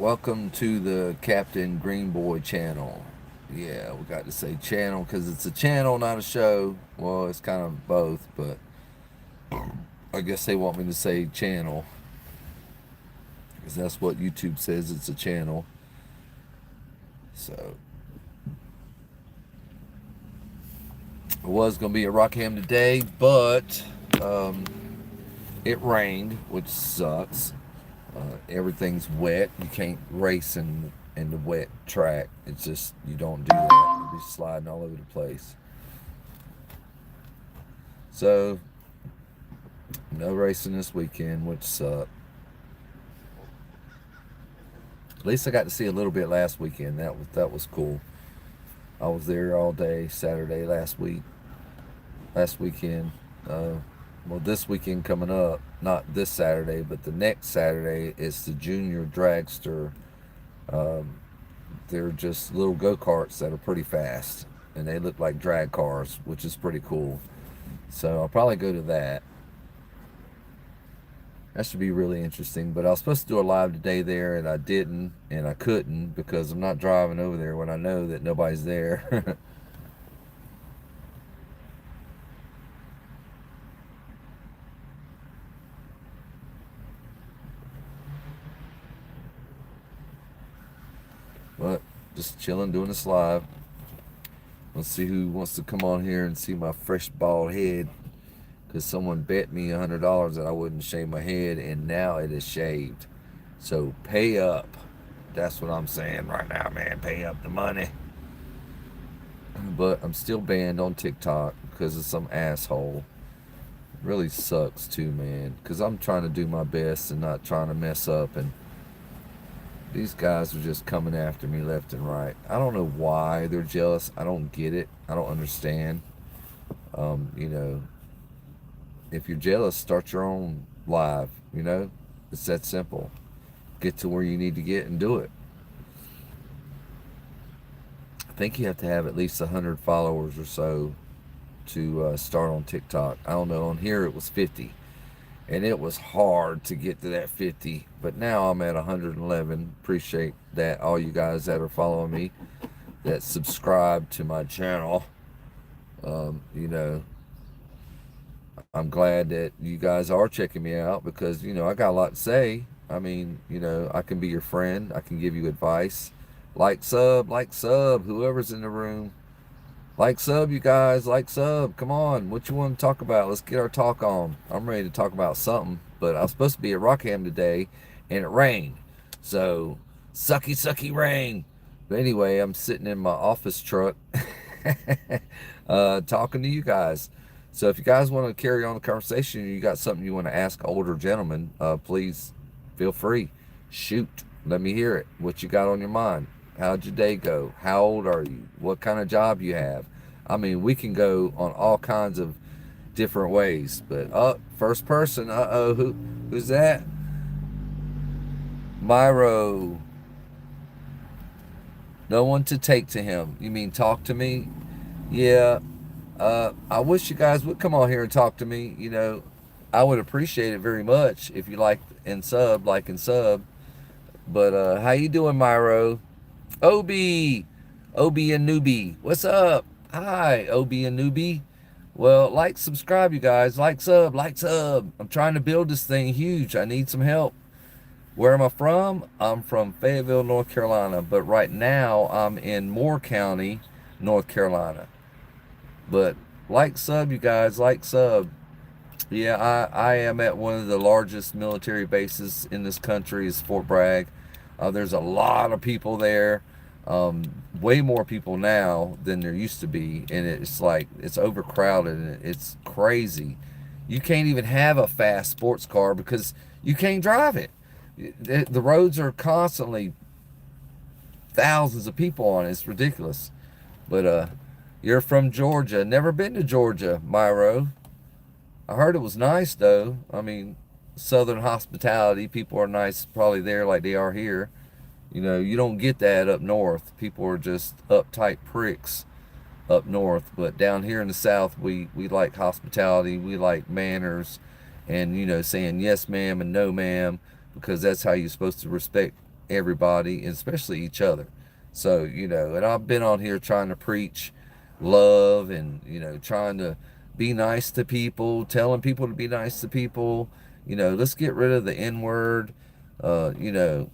Welcome to the Captain Greenboy channel. Yeah, we got to say channel because it's a channel, not a show. Well, it's kind of both, but I guess they want me to say channel because that's what YouTube says, it's a channel. So, it was going to be at Rockham today, but um, it rained, which sucks. Everything's wet. You can't race in the wet track. It's just, you don't do that. You'll be sliding all over the place. So, no racing this weekend, which sucked. At least I got to see a little bit last weekend. That was cool. I was there all day Saturday last weekend. Well, this weekend coming up, not this Saturday, but the next Saturday is the Junior Dragster. Um, they're just little go-karts that are pretty fast, and they look like drag cars, which is pretty cool. So I'll probably go to that. That should be really interesting. But I was supposed to do a live today there, and I didn't, and I couldn't because I'm not driving over there when I know that nobody's there. But just chilling, doing this live. Let's see who wants to come on here and see my fresh bald head. Because someone bet me $100 that I wouldn't shave my head, and now it is shaved. So pay up. That's what I'm saying right now, man. Pay up the money. But I'm still banned on TikTok because of some asshole. Really sucks too, man. Because I'm trying to do my best and not trying to mess up, and these guys are just coming after me left and right. I don't know why they're jealous. I don't get it. I don't understand. You know, if you're jealous, start your own live. You know, it's that simple. Get to where you need to get and do it. I think you have to have at least 100 followers or so to start on TikTok. I don't know. On here it was 50, and it was hard to get to that 50. But now I'm at 111. Appreciate that, all you guys that are following me, that subscribe to my channel. You know, I'm glad that you guys are checking me out because, you know, I got a lot to say. I mean, you know, I can be your friend. I can give you advice. Like sub, whoever's in the room. Like sub, you guys. Like sub. Come on. What you want to talk about? Let's get our talk on. I'm ready to talk about something. But I was supposed to be at Rockham today, and it rained. So, sucky rain. But anyway, I'm sitting in my office truck talking to you guys. So if you guys want to carry on the conversation, you got something you want to ask older gentlemen, please feel free. Shoot. Let me hear it. What you got on your mind? How'd your day go? How old are you? What kind of job you have? I mean, we can go on all kinds of different ways. But first person. Who's that? Myro. No one to take to him. You mean talk to me? Yeah. I wish you guys would come on here and talk to me. You know, I would appreciate it very much if you like and sub. But how you doing, Myro? Obi, Obi and Newbie, what's up? Hi, Obi and Newbie. Well, like, subscribe, you guys. Like, sub, like, sub. I'm trying to build this thing huge. I need some help. Where am I from? I'm from Fayetteville, North Carolina, but right now I'm in Moore County, North Carolina. But like, sub, you guys. Like, sub. Yeah, I am at one of the largest military bases in this country, is Fort Bragg. There's a lot of people there, way more people now than there used to be, and it's like it's overcrowded and it's crazy. You can't even have a fast sports car because you can't drive it. The roads are constantly thousands of people on it. It's ridiculous. But you're from Georgia. Never been to Georgia, Myro. I heard it was nice though. I mean, Southern hospitality. People are nice probably there like they are here. You know, you don't get that up north. People are just uptight pricks up north. But down here in the South, we like hospitality. We like manners, and, you know, saying yes ma'am and no ma'am, because that's how you're supposed to respect everybody, and especially each other. So, and I've been on here trying to preach love and, trying to be nice to people, telling people to be nice to people. Let's get rid of the N word. Uh, you know,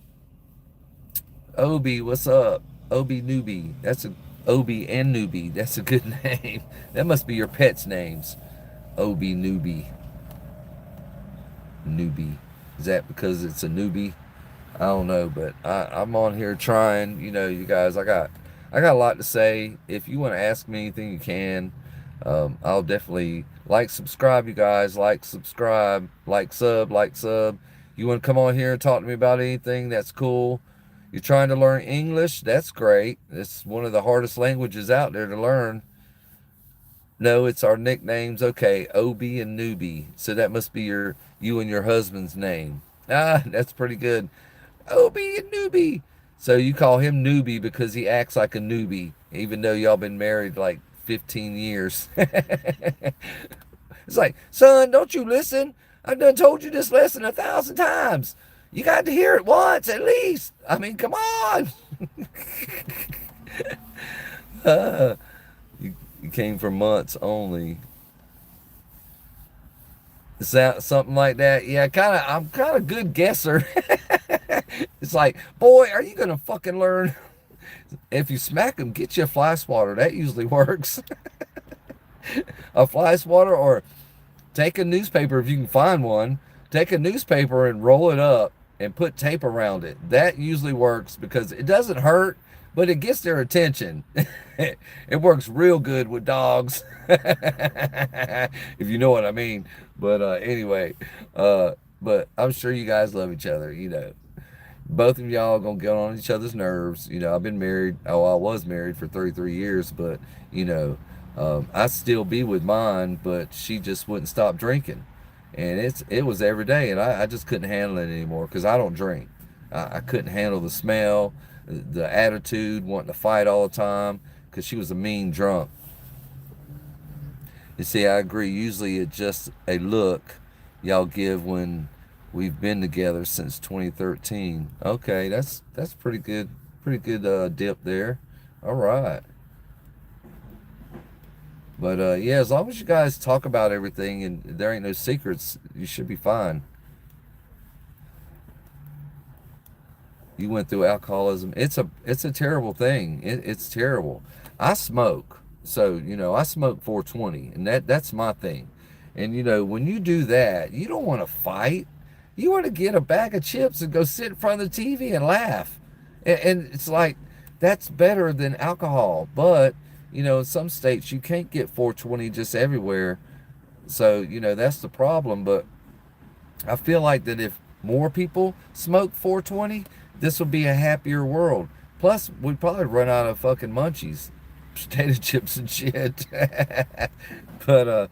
Obi, what's up? Obi Newbie. That's a Obi and Newbie. That's a good name. That must be your pet's names. Obi Newbie. Newbie. Is that because it's a newbie? I don't know, but I'm on here trying. You guys, I got a lot to say. If you want to ask me anything, you can. I'll definitely subscribe, you guys. Subscribe, sub. You want to come on here and talk to me about anything? That's cool. You're trying to learn English? That's great. It's one of the hardest languages out there to learn. No, it's our nicknames. Okay, Obi and Newbie. So that must be you and your husband's name. That's pretty good. Obi and Newbie. So you call him Newbie because he acts like a newbie, even though y'all been married like 15 years. It's like, son, don't you listen? I've done told you this lesson 1,000 times. You got to hear it once at least. I mean, come on. You came for months only. Is that something like that? Yeah, I'm kind of good guesser. It's like, boy, are you gonna fucking learn? If you smack them, get you a fly swatter. That usually works. A fly swatter, or take a newspaper if you can find one. Take a newspaper and roll it up and put tape around it. That usually works because it doesn't hurt, but it gets their attention. It works real good with dogs. If you know what I mean. But anyway, but I'm sure you guys love each other. Both of y'all gonna get on each other's nerves. I've been married. Oh, I was married for 33 years, but I still be with mine, but she just wouldn't stop drinking, and it was every day, and I just couldn't handle it anymore because I don't drink. I couldn't handle the smell, the attitude, wanting to fight all the time because she was a mean drunk. You see, I agree. Usually, it's just a look y'all give when we've been together since 2013. Okay, that's pretty good. Pretty good dip there. All right. But yeah, as long as you guys talk about everything and there ain't no secrets, you should be fine. You went through alcoholism. It's a terrible thing. It's terrible. I smoke. So, I smoke 420, and that's my thing. And when you do that, you don't want to fight. You want to get a bag of chips and go sit in front of the TV and laugh. And it's like, that's better than alcohol. But, in some states, you can't get 420 just everywhere. So, that's the problem. But I feel like that if more people smoke 420, this would be a happier world. Plus, we'd probably run out of fucking munchies, potato chips and shit. But,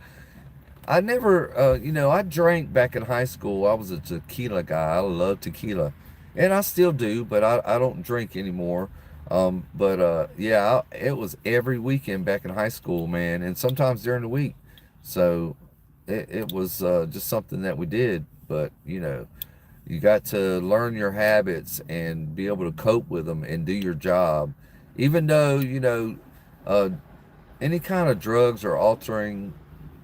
I never, I drank back in high school. I was a tequila guy. I love tequila. And I still do, but I don't drink anymore. But yeah, it was every weekend back in high school, man, and sometimes during the week. So it was just something that we did. But, you got to learn your habits and be able to cope with them and do your job. Even though, any kind of drugs or altering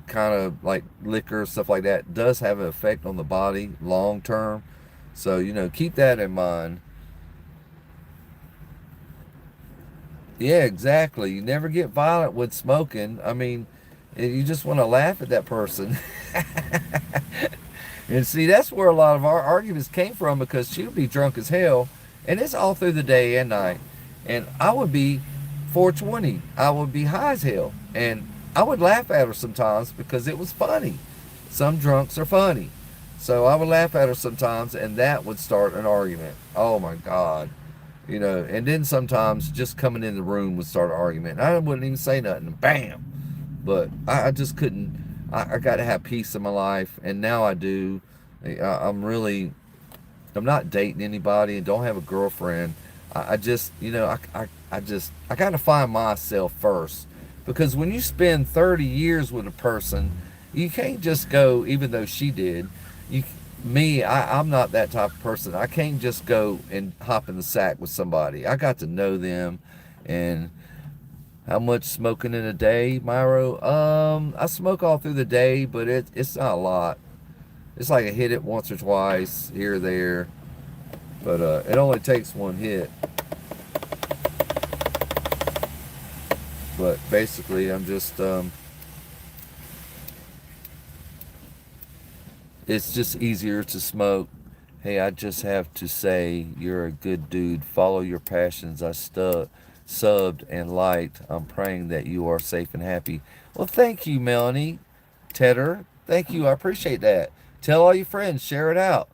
kind of like liquor, stuff like that, does have an effect on the body long term. So, keep that in mind. Yeah, exactly. You never get violent with smoking. I mean, you just want to laugh at that person. And see, that's where a lot of our arguments came from, because she would be drunk as hell, and it's all through the day and night. And I would be 420. I would be high as hell. And I would laugh at her sometimes because it was funny. Some drunks are funny. So I would laugh at her sometimes, and that would start an argument. Oh my God. And then sometimes just coming in the room would start an argument. I wouldn't even say nothing. Bam. But I just couldn't. I got to have peace in my life, and now I do. I'm not dating anybody and don't have a girlfriend. I just, I got to find myself first. Because when you spend 30 years with a person, you can't just go, even though she did, me, I'm not that type of person. I can't just go and hop in the sack with somebody. I got to know them. And how much smoking in a day, Myro? I smoke all through the day, but it's not a lot. It's like I hit it once or twice here or there, but it only takes one hit. But basically, I'm just it's just easier to smoke. Hey, I just have to say, you're a good dude. Follow your passions. Subbed and liked. I'm praying that you are safe and happy. Well, thank you, Melanie Tedder. Thank you. I appreciate that. Tell all your friends. Share it out.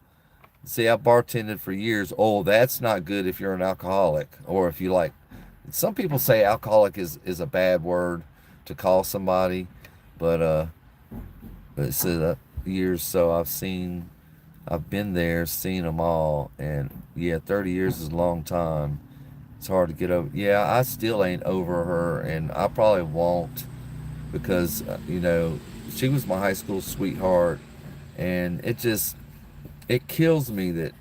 See, I bartended for years. Oh, that's not good if you're an alcoholic, or if you like. Some people say alcoholic is a bad word to call somebody, but it's years. So I've been there, seen them all, and yeah, 30 years is a long time. It's hard to get over. Yeah, I still ain't over her, and I probably won't because she was my high school sweetheart, and it kills me that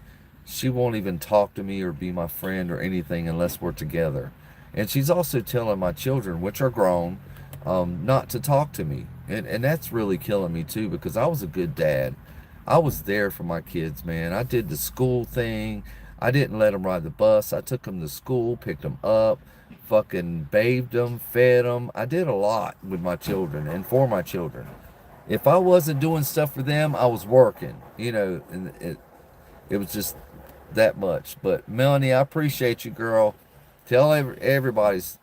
she won't even talk to me or be my friend or anything unless we're together. And she's also telling my children, which are grown, not to talk to me. And that's really killing me too because I was a good dad. I was there for my kids, man. I did the school thing. I didn't let them ride the bus. I took them to school, picked them up, fucking bathed them, fed them. I did a lot with my children and for my children. If I wasn't doing stuff for them, I was working, and it was just that much. But Melanie, I appreciate you, girl. Tell everybody's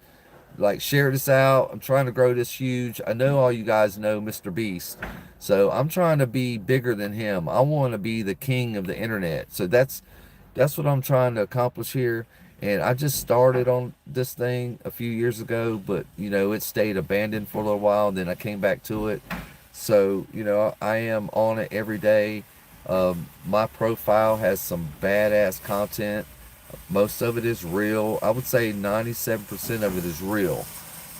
like share this out. I'm trying to grow this huge. I know all you guys know Mr. Beast, so I'm trying to be bigger than him. I want to be the king of the internet. So that's what I'm trying to accomplish here. And I just started on this thing a few years ago, but it stayed abandoned for a little while. And then I came back to it. So I am on it every day. My profile has some badass content. Most of it is real. I would say 97% of it is real.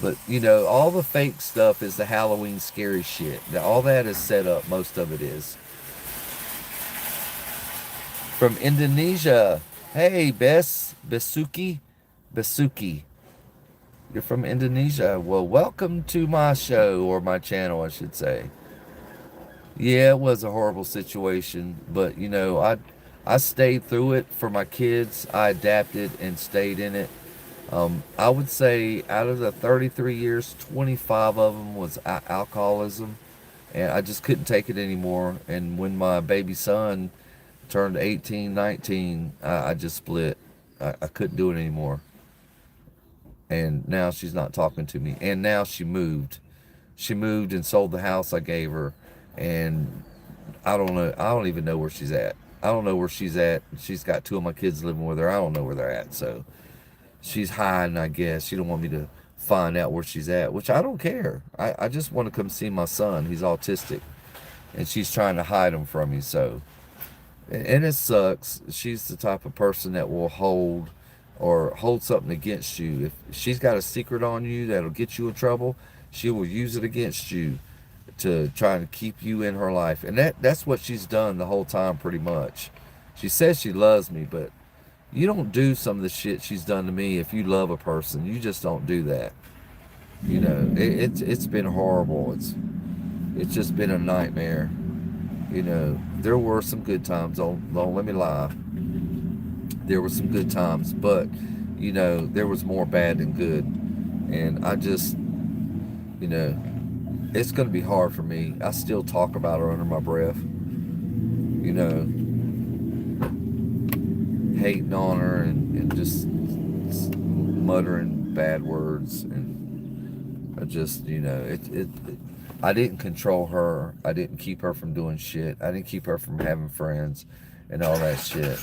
But, all the fake stuff is the Halloween scary shit. Now, all that is set up. Most of it is. From Indonesia. Hey, Besuki. You're from Indonesia. Well, welcome to my show, or my channel, I should say. Yeah, it was a horrible situation, but I stayed through it for my kids. I adapted and stayed in it. I would say out of the 33 years, 25 of them was alcoholism, and I just couldn't take it anymore. And when my baby son turned 18, 19, I just split. I couldn't do it anymore. And now she's not talking to me. And now she moved. She moved and sold the house I gave her, and I don't know. I don't even know where she's at. I don't know where she's at. She's got two of my kids living with her. I don't know where they're at. So she's hiding, I guess. She don't want me to find out where she's at, which I don't care. I just want to come see my son. He's autistic, and she's trying to hide him from me. So, and it sucks. She's the type of person that will hold something against you. If she's got a secret on you that'll get you in trouble, she will use it against you to try to keep you in her life. And that's what she's done the whole time, pretty much. She says she loves me, but you don't do some of the shit she's done to me if you love a person. You just don't do that. It's been horrible. It's just been a nightmare. There were some good times. Don't let me lie. There were some good times, but there was more bad than good. And I just, it's going to be hard for me. I still talk about her under my breath. Hating on her and just muttering bad words. And I just, I didn't control her. I didn't keep her from doing shit. I didn't keep her from having friends and all that shit.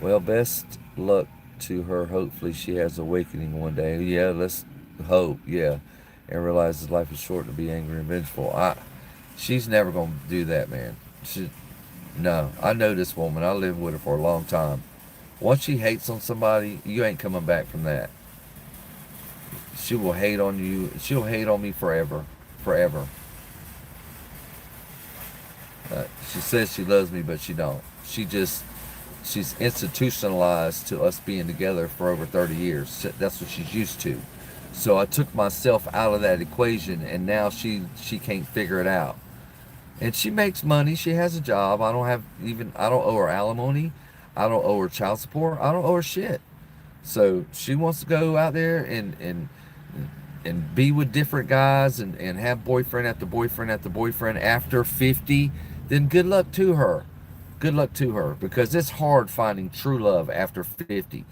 Well, best luck to her. Hopefully she has awakening one day. Yeah, let's hope. Yeah. And realizes life is short to be angry and vengeful. She's never going to do that, man. No, I know this woman. I lived with her for a long time. Once she hates on somebody, you ain't coming back from that. She will hate on you. She'll hate on me forever. Forever. She says she loves me, but she don't. She's institutionalized to us being together for over 30 years. That's what she's used to. So I took myself out of that equation, and now she can't figure it out. And she makes money. She has a job. I don't owe her alimony. I don't owe her child support. I don't owe her shit. So she wants to go out there and be with different guys and have boyfriend after boyfriend after boyfriend after 50, then good luck to her. Good luck to her, because it's hard finding true love after 50.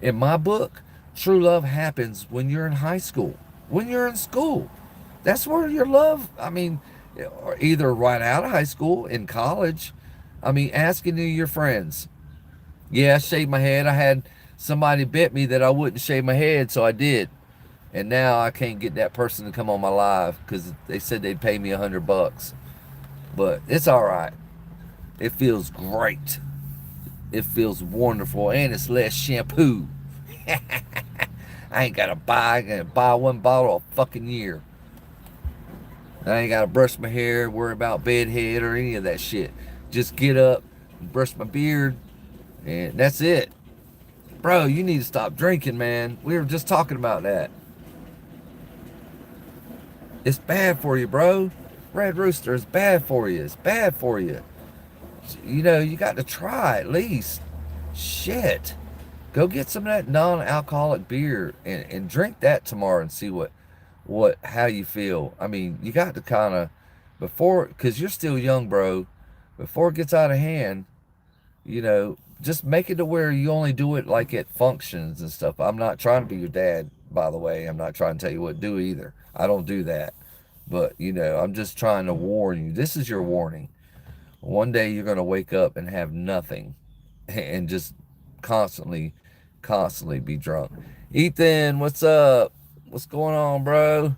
In my book, true love happens when you're in high school, when you're in school. That's where your love, I mean, or either right out of high school, in college. I mean, asking your friends. Yeah, I shaved my head. I had somebody bet me that I wouldn't shave my head, so I did. And now I can't get that person to come on my live because they said they'd pay me $100. But it's all right. It feels great. It feels wonderful, and it's less shampoo. I ain't gotta buy one bottle a fucking year. I ain't gotta brush my hair, worry about bed head or any of that shit. Just get up, brush my beard, and that's it. Bro, you need to stop drinking, man. We were just talking about that. It's bad for you, bro. Red Rooster is bad for you. It's bad for you. You know, you got to try at least. Shit. Go get some of that non-alcoholic beer and drink that tomorrow and see how you feel. I mean, you got to kind of, before, because you're still young, bro, before it gets out of hand, you know, just make it to where you only do it like at functions and stuff. I'm not trying to be your dad, by the way. I'm not trying to tell you what to do either. I don't do that. But, you know, I'm just trying to warn you. This is your warning. One day you're going to wake up and have nothing and just constantly be drunk. Ethan, what's up? What's going on, bro?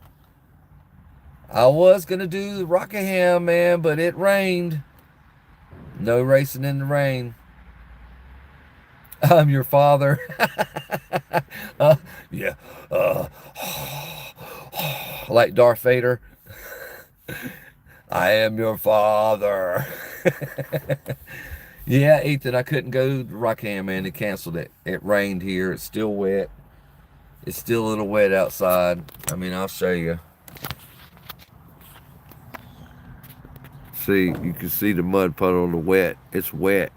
I was going to do the Rockingham, man, but it rained. No racing in the rain. I'm your father. Yeah. Like Darth Vader. I am your father. Yeah, Ethan, I couldn't go to Rockingham, man. They canceled it. It rained here. It's still wet. It's still a little wet outside. I mean, I'll show you. See, you can see the mud puddle, the wet. It's wet.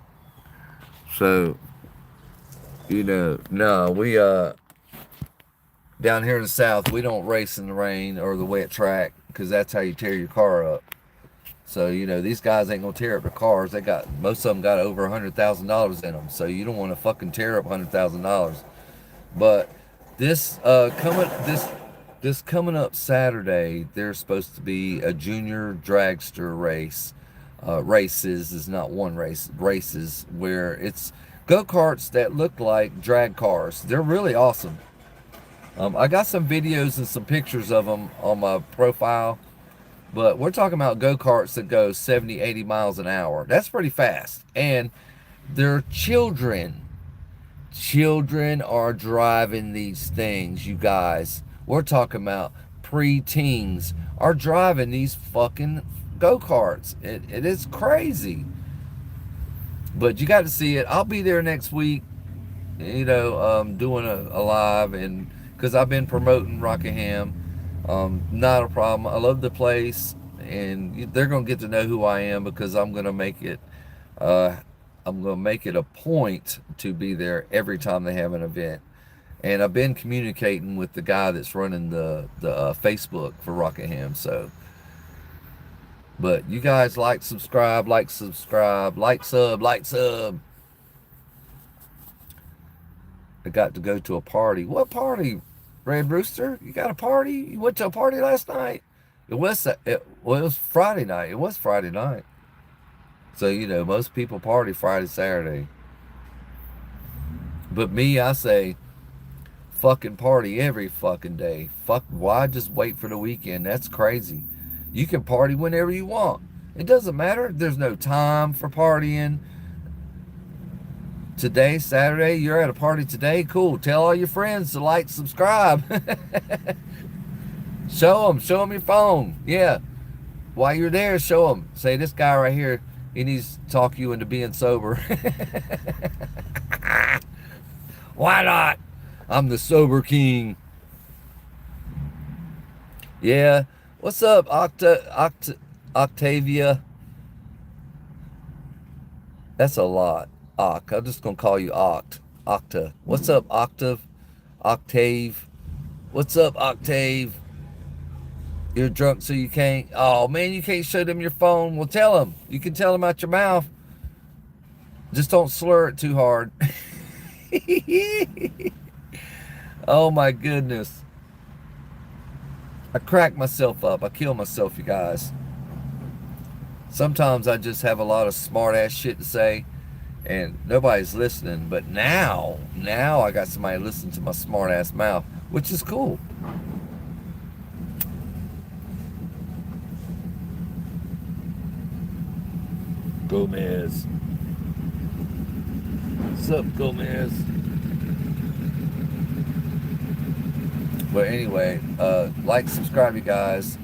So, you know, no, we, down here in the South, we don't race in the rain or the wet track because that's how you tear your car up. So, you know, these guys ain't gonna tear up their cars. Most of them got over $100,000 in them. So you don't want to fucking tear up $100,000. But this coming up Saturday, there's supposed to be a junior dragster race. Races is not one race. Races where it's go-karts that look like drag cars. They're really awesome. I got some videos and some pictures of them on my profile. But we're talking about go-karts that go 70, 80 miles an hour. That's pretty fast. And they're children. Children are driving these things, you guys. We're talking about pre-teens are driving these fucking go-karts. It is crazy. But you got to see it. I'll be there next week, you know, doing a live, and because I've been promoting Rockingham. Not a problem. I love the place, and they're gonna get to know who I am because I'm gonna make it a point to be there every time they have an event. And I've been communicating with the guy that's running the Facebook for Rockingham. So, but you guys like, subscribe, like sub. I got to go to a party. What party? Red Rooster, you got a party? You went to a party last night? It was Friday night. It was Friday night. So, you know, most people party Friday, Saturday. But me, I say, fucking party every fucking day. Why just wait for the weekend? That's crazy. You can party whenever you want. It doesn't matter. There's no time for partying. Today, Saturday, you're at a party today. Cool. Tell all your friends to like, subscribe. Show them your phone. Yeah. while you're there, show them. Say, this guy right here, he needs to talk you into being sober. Why not? I'm the sober king. Yeah. What's up, Octavia? That's a lot. I'm just gonna call you Octa. What's up, Octave? What's up, Octave? You're drunk, so you can't. Oh man, you can't show them your phone. Well, tell them. You can tell them out your mouth. Just don't slur it too hard. Oh my goodness. I crack myself up. I kill myself, you guys. Sometimes I just have a lot of smart ass shit to say and nobody's listening. But now I got somebody listening to my smart ass mouth, which is cool. Gomez. What's up, Gomez? But anyway, like, subscribe, you guys.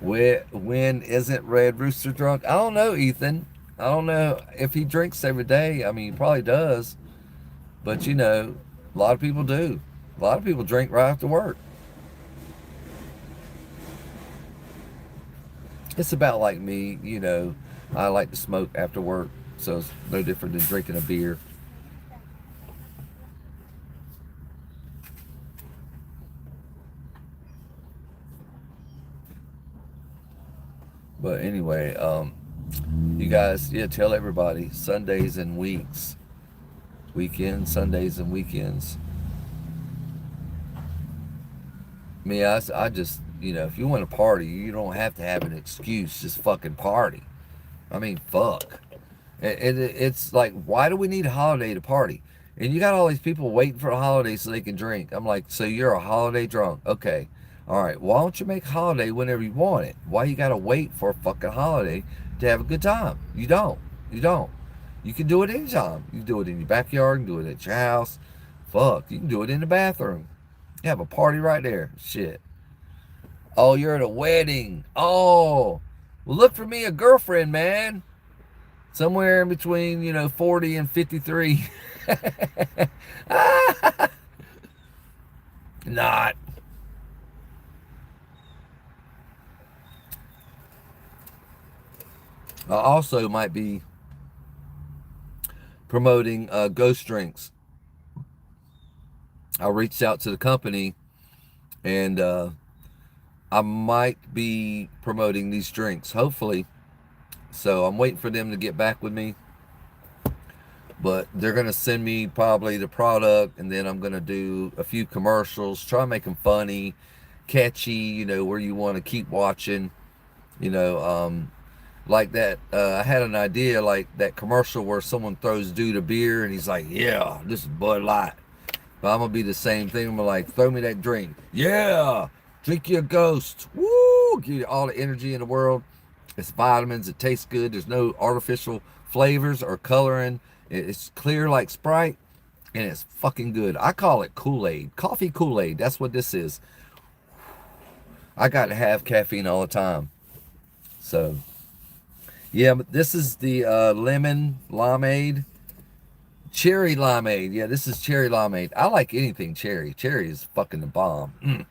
When isn't Red Rooster drunk? I don't know, Ethan. I don't know if he drinks every day. I mean, he probably does. But, you know, a lot of people do. A lot of people drink right after work. It's about like me, you know. I like to smoke after work, so it's no different than drinking a beer. But anyway, you guys, yeah, tell everybody Sundays and weekends, Sundays and weekends. Me, I just, you know, if you want to party, you don't have to have an excuse. Just fucking party. I mean, fuck. It's like, why do we need a holiday to party? And you got all these people waiting for a holiday so they can drink. I'm like, so you're a holiday drunk? Okay. All right. Why don't you make a holiday whenever you want it? Why you got to wait for a fucking holiday to have a good time? You don't. You don't. You can do it anytime. You can do it in your backyard. You can do it at your house. Fuck. You can do it in the bathroom. You have a party right there. Shit. Oh, you're at a wedding. Oh. Well, look for me a girlfriend, man. Somewhere in between, you know, 40 and 53. Not. I also might be promoting Ghost Drinks. I reached out to the company and I might be promoting these drinks, hopefully. So I'm waiting for them to get back with me. But they're going to send me probably the product, and then I'm going to do a few commercials, try to make them funny, catchy, you know, where you want to keep watching, you know, like that. I had an idea, like that commercial where someone throws dude a beer and he's like, yeah, this is Bud Light. But I'm going to be the same thing. I'm gonna like, throw me that drink. Yeah, drink your Ghost. Woo, give you all the energy in the world. It's vitamins. It tastes good. There's no artificial flavors or coloring. It's clear like Sprite, and it's fucking good. I call it Kool-Aid. Coffee Kool-Aid. That's what this is. I got to have caffeine all the time. So, yeah, but this is the lemon limeade. Cherry limeade. Yeah, this is cherry limeade. I like anything cherry. Cherry is fucking the bomb.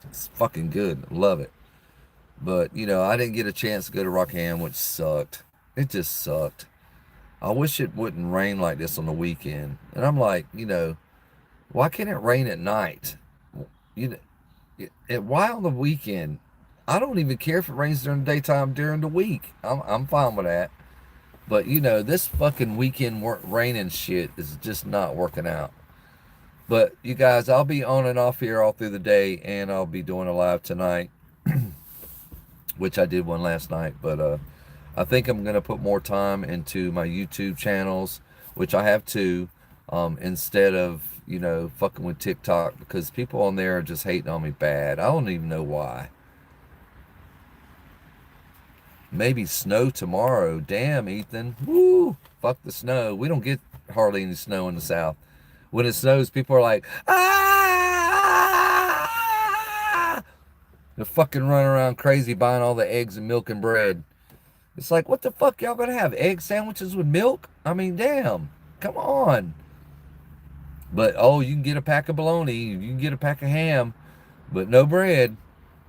It's fucking good. Love it. But, you know, I didn't get a chance to go to Rockham, which sucked. It just sucked. I wish it wouldn't rain like this on the weekend. And I'm like, you know, why can't it rain at night? You know, why on the weekend? I don't even care if it rains during the daytime during the week. I'm fine with that. But, you know, this fucking weekend raining shit is just not working out. But, you guys, I'll be on and off here all through the day, and I'll be doing a live tonight, which I did one last night. But I think I'm going to put more time into my YouTube channels, which I have two, instead of, you know, fucking with TikTok, because people on there are just hating on me bad. I don't even know why. Maybe snow tomorrow. Damn, Ethan. Woo! Fuck the snow. We don't get hardly any snow in the South. When it snows, people are like, ah! They're fucking running around crazy buying all the eggs and milk and bread. It's like, what the fuck y'all gonna have? Egg sandwiches with milk? I mean, damn. Come on. But oh, you can get a pack of bologna, you can get a pack of ham, but no bread.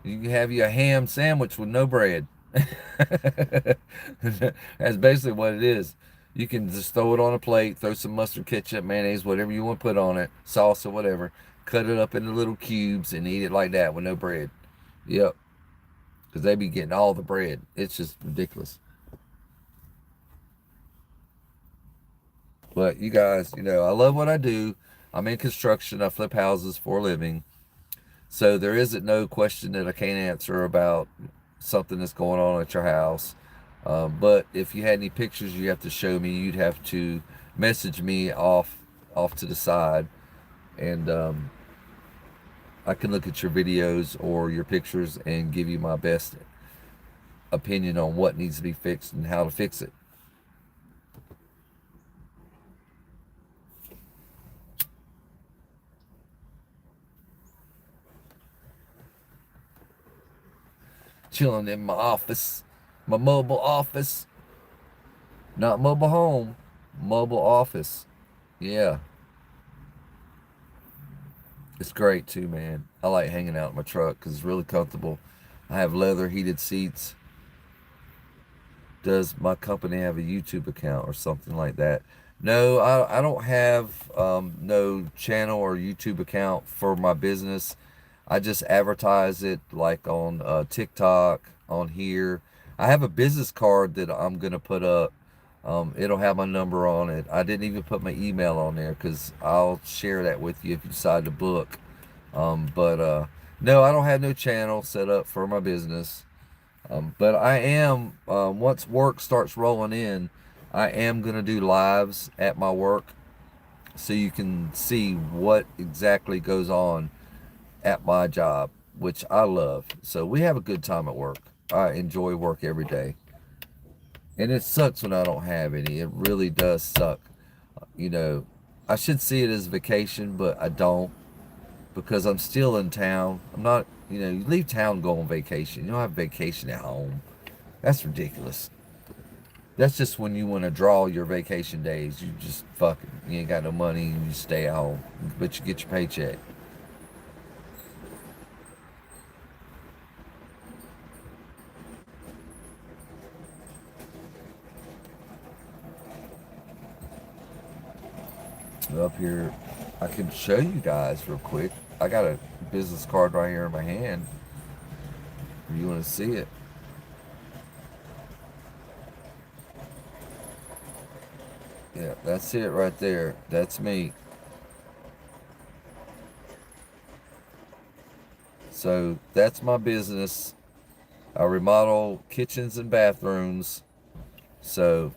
You can have you a ham sandwich with no bread. That's basically what it is. You can just throw it on a plate, throw some mustard, ketchup, mayonnaise, whatever you want to put on it, salsa, whatever. Cut it up into little cubes and eat it like that with no bread. Yep, because they be getting all the bread. It's just ridiculous. But you guys, I love what I do. I'm in construction. I flip houses for a living. So there isn't no question that I can't answer about something that's going on at your house. But if you had any pictures you have to show me, you'd have to message me off to the side, and I can look at your videos or your pictures and give you my best opinion on what needs to be fixed and how to fix it. Chilling in my office, my mobile office, not mobile home, mobile office. Yeah, it's great too, man. I like hanging out in my truck because it's really comfortable. I have leather heated seats. Does my company have a YouTube account or something like that? No, I don't have no channel or YouTube account for my business. I just advertise it like on TikTok, on here. I have a business card that I'm gonna put up. It'll have my number on it. I didn't even put my email on there because I'll share that with you if you decide to book. But no, I don't have no channel set up for my business. But I am, once work starts rolling in, I am going to do lives at my work so you can see what exactly goes on at my job, which I love. So we have a good time at work. I enjoy work every day. And it sucks when I don't have any. It really does suck. You know, I should see it as vacation, but I don't because I'm still in town. I'm not, you leave town, go on vacation. You don't have vacation at home. That's ridiculous. That's just when you want to draw your vacation days. You just fucking, you ain't got no money and you stay at home, but you get your paycheck. Up here, I can show you guys real quick. I got a business card right here in my hand. If you want to see it, yeah, that's it right there. That's me. So that's my business. I remodel kitchens and bathrooms. So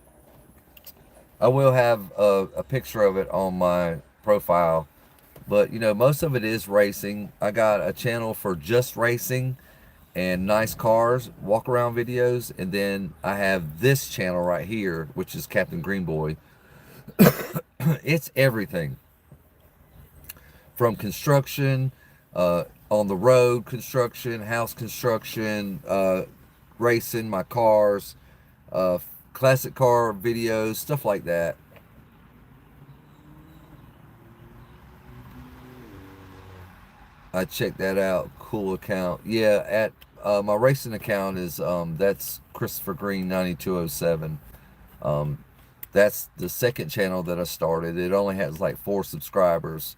I will have a picture of it on my profile. But most of it is racing. I got a channel for just racing and nice cars, walk around videos, and then I have this channel right here, which is Captain Greenboy. It's everything from construction, on the road construction, house construction, racing, my cars, uh, classic car videos, stuff like that. I checked that out. Cool account. Yeah, at my racing account is that's Christopher Green 9207. Um, that's the second channel that I started. It only has like 4 subscribers,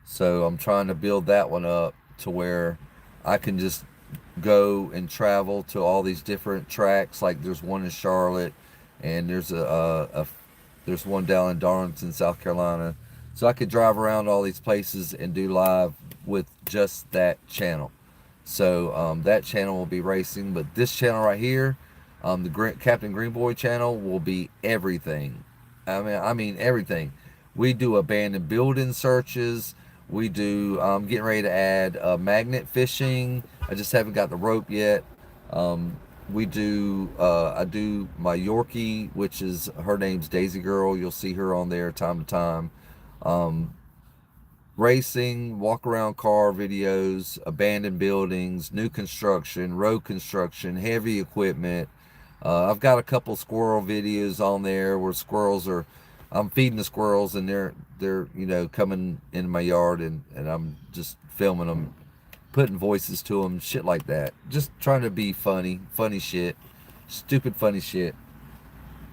so I'm trying to build that one up to where I can just go and travel to all these different tracks. Like there's one in Charlotte, and there's one down in Darlington, South Carolina. So I could drive around all these places and do live with just that channel. So that channel will be racing, but this channel right here, the Captain Greenboy channel, will be everything. I mean everything. We do abandoned building searches. We do. I'm getting ready to add magnet fishing. I just haven't got the rope yet. We do. I do my Yorkie, which is her name's Daisy Girl. You'll see her on there time to time. Um, racing, walk around car videos, abandoned buildings, new construction, road construction, heavy equipment. I've got a couple squirrel videos on there where squirrels are, I'm feeding the squirrels and they're coming in my yard, and I'm just filming them, putting voices to them, shit like that. Just trying to be funny shit, stupid funny shit.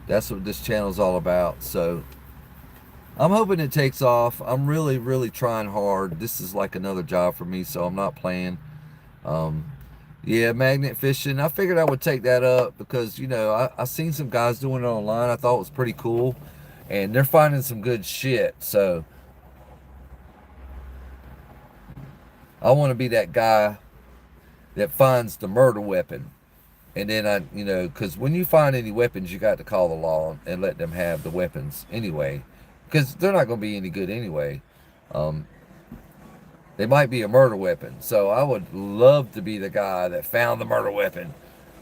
That's what this channel's all about. So I'm hoping it takes off. I'm really, really trying hard. This is like another job for me, so I'm not playing. Um, yeah, magnet fishing. I figured I would take that up because, I seen some guys doing it online. I thought it was pretty cool. And they're finding some good shit. So I want to be that guy that finds the murder weapon. And then because when you find any weapons, you got to call the law and let them have the weapons anyway. Because they're not going to be any good anyway. Um, they might be a murder weapon. So I would love to be the guy that found the murder weapon.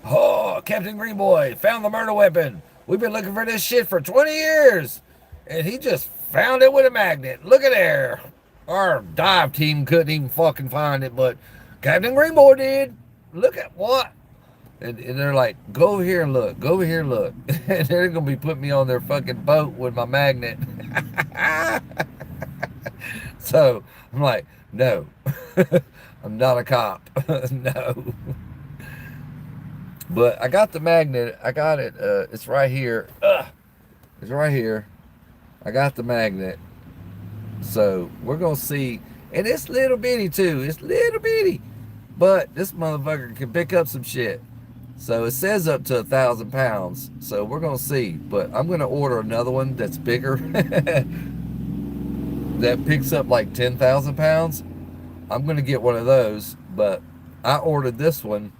Oh, Captain Greenboy found the murder weapon. We've been looking for this shit for 20 years. And he just found it with a magnet. Look at there. Our dive team couldn't even fucking find it, but Captain Greenboy did. Look at what? And they're like, go over here and look. Go over here and look. And they're going to be putting me on their fucking boat with my magnet. So I'm like, no. I'm not a cop. No. But I got the magnet. I got it. It's right here. It's right here. I got the magnet. So we're going to see. And it's little bitty too. It's little bitty. But this motherfucker can pick up some shit. So it says up to 1,000 pounds. So we're going to see. But I'm going to order another one that's bigger. That picks up like 10,000 pounds. I'm going to get one of those. But I ordered this one.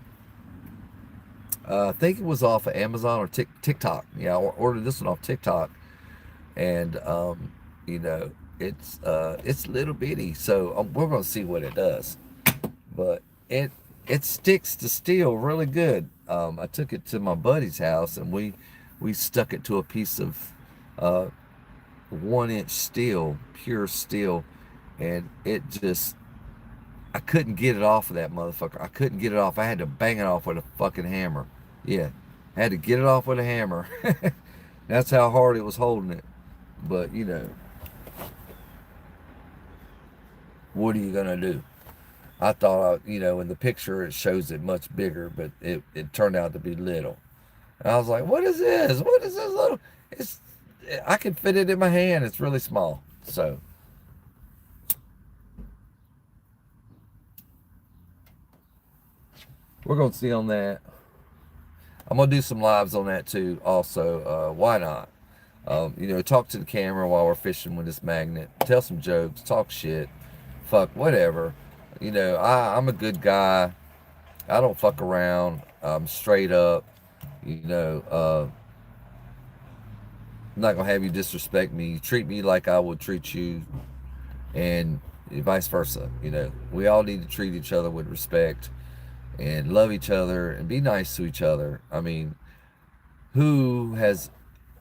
I think it was off of Amazon or TikTok. Yeah, I ordered this one off TikTok. And, it's little bitty. So we're going to see what it does. But it sticks to steel really good. I took it to my buddy's house and we stuck it to a piece of 1-inch steel, pure steel, and I couldn't get it off of that motherfucker. I couldn't get it off. I had to bang it off with a fucking hammer. Yeah, I had to get it off with a hammer. That's how hard it was holding it. But what are you gonna do? I thought, in the picture it shows it much bigger, but it turned out to be little. And I was like, what is this? What is this little? I can fit it in my hand. It's really small. So we're going to see on that. I'm going to do some lives on that too also. Why not? Talk to the camera while we're fishing with this magnet. Tell some jokes. Talk shit. Fuck, whatever. I'm a good guy. I don't fuck around. I'm straight up. I'm not gonna have you disrespect me. You treat me like I would treat you, and vice versa. We all need to treat each other with respect and love each other and be nice to each other. I mean, who has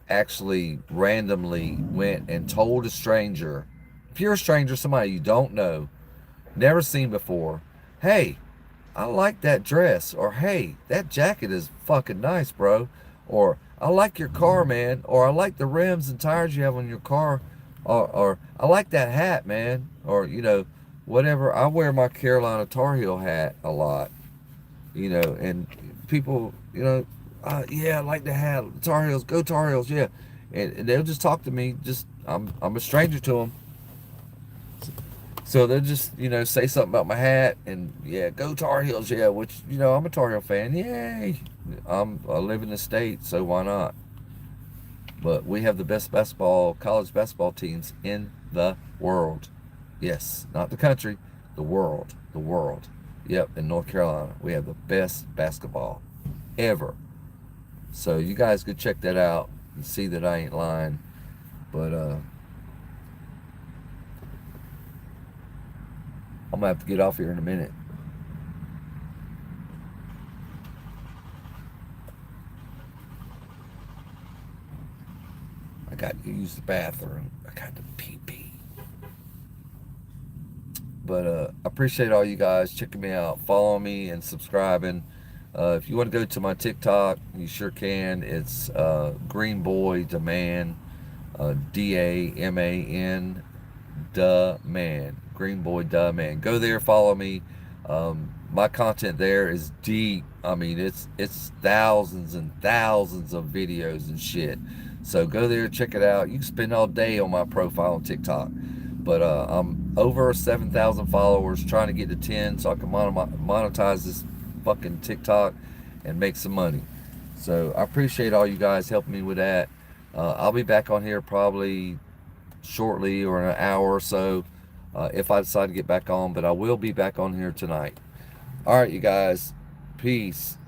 actually randomly went and told a stranger, pure stranger, somebody you don't know, never seen before, hey, I like that dress, or hey, that jacket is fucking nice, bro, or I like your car, man, or I like the rims and tires you have on your car, or I like that hat, man, or whatever. I wear my Carolina Tar Heel hat a lot, and people, yeah, I like the hat, Tar Heels, go Tar Heels, yeah, and they'll just talk to me. Just I'm a stranger to them. So they'll just, say something about my hat and, yeah, go Tar Heels, yeah, which, I'm a Tar Heel fan. Yay. I live in the state, so why not? But we have the best college basketball teams in the world. Yes, not the country, the world. The world. Yep, in North Carolina. We have the best basketball ever. So you guys could check that out and see that I ain't lying. But, I'm going to have to get off here in a minute. I got to use the bathroom. I got to pee. But I appreciate all you guys checking me out, following me, and subscribing. If you want to go to my TikTok, you sure can. It's Green Boy Demand, DAMAN, Duh Man, Green Boy Duh Man. Go there, follow me. My content there is deep. I mean, it's thousands and thousands of videos and shit. So go there, check it out. You can spend all day on my profile on TikTok. But I'm over 7,000 followers, trying to get to 10 so I can monetize this fucking TikTok and make some money. So I appreciate all you guys helping me with that. I'll be back on here probably shortly or in an hour or so if I decide to get back on, but I will be back on here tonight. All right, you guys. Peace.